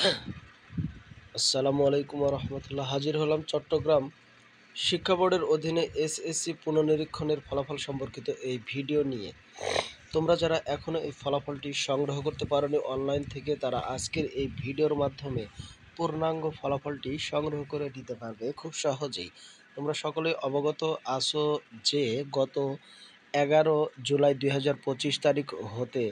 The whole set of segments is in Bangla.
আসসালামু আলাইকুম রহমতুল্লাহ। হাজির হলাম চট্টগ্রাম শিক্ষা বোর্ডের অধীনে এসএসসি পুনর্নিরীক্ষণের ফলাফল সম্পর্কিত এই ভিডিও নিয়ে। তোমরা যারা এখনও এই ফলাফলটি সংগ্রহ করতে পারোনি অনলাইন থেকে, তারা আজকের এই ভিডিওর মাধ্যমে পূর্ণাঙ্গ ফলাফলটি সংগ্রহ করে নিতে পারবে খুব সহজেই। তোমরা সকলেই অবগত আছো যে গত 11 জুলাই 2025 তারিখ হতে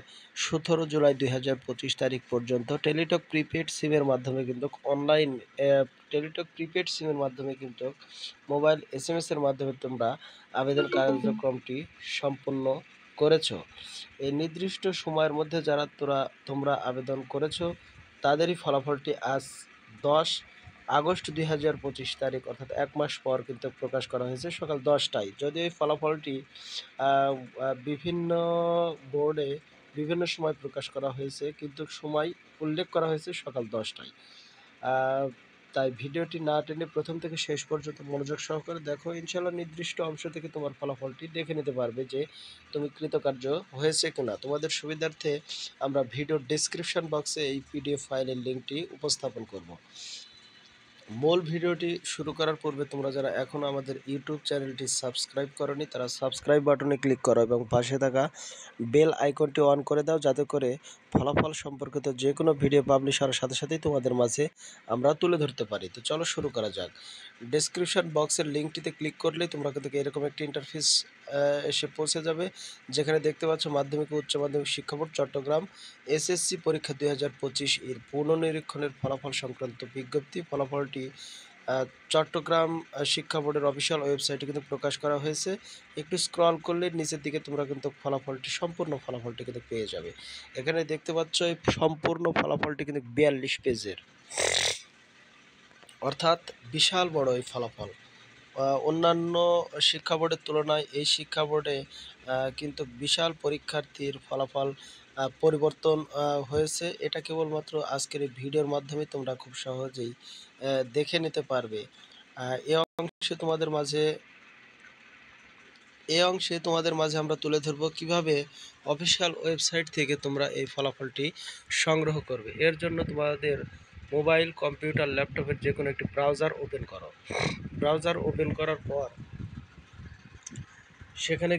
17 জুলাই 2025 তারিখ পর্যন্ত টেলিটক প্রিপেড সিমের মাধ্যমে কিন্তু অনলাইন টেলিটক প্রিপেড সিমের মাধ্যমে কিন্তু মোবাইল এসএমএসের মাধ্যমে তোমরা আবেদন কার্যক্রমটি সম্পন্ন করেছো। এই নির্দিষ্ট সময়ের মধ্যে যারা তোমরা আবেদন করেছো তাদেরই ফলাফলটি আজ 10 আগস্ট 2025 তারিখ অর্থাৎ 1 মাস পর কিন্তু প্রকাশ করা হয়েছে সকাল 10টায়। যদিও এই ফলাফলটি বিভিন্ন বোর্ডে বিভিন্ন সময় প্রকাশ করা হয়েছে, কিন্তু সময় উল্লেখ করা হয়েছে সকাল 10টায়। তাই ভিডিওটি না টেনে প্রথম থেকে শেষ পর্যন্ত মনোযোগ সহকারে দেখো। ইনশাআল্লাহ নির্দিষ্ট অংশ থেকে তোমার ফলাফলটি দেখে নিতে পারবে যে তুমি কৃতকার্য হয়েছে কিনা। তোমাদের সুবিধার্থে আমরা ভিডিওর ডেসক্রিপশন বক্সে এই পিডিএফ ফাইলের লিঙ্কটি উপস্থাপন করব। মূল ভিডিওটি শুরু করার পূর্বে তোমরা যারা এখনও আমাদের ইউটিউব চ্যানেলটি সাবস্ক্রাইব করোনি, তারা সাবস্ক্রাইব বাটনে ক্লিক করো এবং পাশে থাকা বেল আইকনটি অন করে দাও, যাতে করে ফলাফল সম্পর্কিত যে কোনো ভিডিও পাবলিশ হওয়ার সাথে সাথেই তোমাদের মাঝে আমরা তুলে ধরতে পারি। তো চলো শুরু করা যাক। ডেসক্রিপশন বক্সের লিঙ্কটিতে ক্লিক করলেই তোমরা কিন্তু এরকম একটি ইন্টারফেস এসে পৌঁছে যাবে, যেখানে দেখতে পাচ্ছ মাধ্যমিক ও উচ্চ মাধ্যমিক শিক্ষা বোর্ড চট্টগ্রাম এসএসসি পরীক্ষা 2025 এর পুনর্নিরীক্ষণের ফলাফল সংক্রান্ত বিজ্ঞপ্তি। ফলাফলটি চট্টগ্রাম শিক্ষা বোর্ডের অফিসিয়াল ওয়েবসাইটে কিন্তু প্রকাশ করা হয়েছে। একটু স্ক্রল করলে নিচের দিকে তোমরা কিন্তু সম্পূর্ণ ফলাফলটি কিন্তু পেয়ে যাবে। এখানে দেখতে পাচ্ছ এই সম্পূর্ণ ফলাফলটি কিন্তু 42 পেজের, অর্থাৎ বিশাল বড় এই ফলাফল। অন্যান্য শিক্ষা বোর্ডের তুলনায় এই শিক্ষা বোর্ডে কিন্তু বিশাল পরীক্ষার্থীর ফলাফল পরিবর্তন হয়েছে। এটা কেবলমাত্র আজকের এই ভিডিওর মাধ্যমে তোমরা খুব সহজেই দেখে নিতে পারবে। এ অংশে তোমাদের মাঝে আমরা তুলে ধরবো কিভাবে অফিসিয়াল ওয়েবসাইট থেকে তোমরা এই ফলাফলটি সংগ্রহ করবে। এর জন্য তোমাদের মোবাইল, কম্পিউটার, ল্যাপটপের যে কোনো একটি ব্রাউজার ওপেন করো। ব্রাউজার ওপেন করার পর সেখানে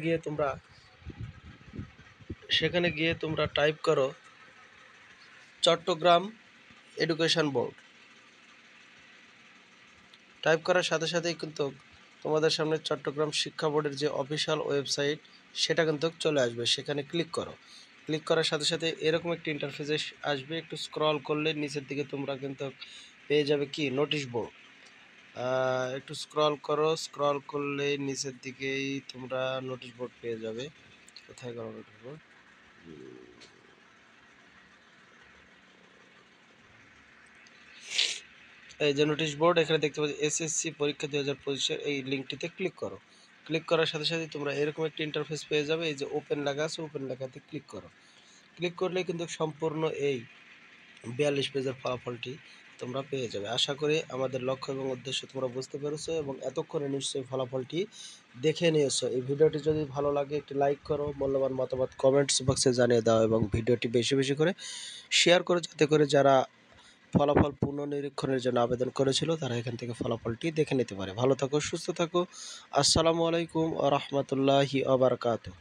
গিয়ে তোমরা টাইপ করো চট্টগ্রাম এডুকেশন বোর্ড। টাইপ করার সাথে সাথেই কিন্তু তোমাদের সামনে চট্টগ্রাম শিক্ষা বোর্ডের যে অফিসিয়াল ওয়েবসাইট সেটা কিন্তু চলে আসবে। সেখানে ক্লিক করো। ক্লিক করার সাথে সাথে এরকম একটি ইন্টারফেসে আসবে। একটু স্ক্রল করলে নিচের দিকে তোমরা কিন্তু পেয়ে যাবে কি নোটিশ বোর্ড। একটু স্ক্রল করো, স্ক্রল করলে নিচের দিকেই তোমরা নোটিশ বোর্ড পেয়ে যাবে। কোথায় গেল নোটিশ বোর্ড? এই যে নোটিশ বোর্ড, এখানে দেখতে পাচ্ছি এসএসসি পরীক্ষা 2025-এর এই লিঙ্কটিতে ক্লিক করো। ক্লিক করার সাথে সাথে তোমরা এরকম একটি ইন্টারফেস পেয়ে যাবে। এই যে ওপেন লেখা আছে, ওপেন লেখাতে ক্লিক করো। ক্লিক করলে কিন্তু সম্পূর্ণ এই 42 পেজের ফলাফলটি তোমরা পেয়ে যাবে। আশা করি আমাদের লক্ষ্য এবং উদ্দেশ্য তোমরা বুঝতে পেরেছো এবং এতক্ষণে নিশ্চয়ই ফলাফলটি দেখে নিয়েছো। এই ভিডিওটি যদি ভালো লাগে একটি লাইক করো, মূল্যবান মতামত কমেন্টস বক্সে জানিয়ে দাও এবং ভিডিওটি বেশি বেশি করে শেয়ার করো, যাতে করে যারা ফলাফল পুনর্নিরীক্ষণের জন্য আবেদন করেছিল তারা এখান থেকে ফলাফলটি দেখে নিতে পারে। ভালো থাকো, সুস্থ থাকো। আসসালামু আলাইকুম ওয়া রাহমাতুল্লাহি ওয়া বারাকাতুহু।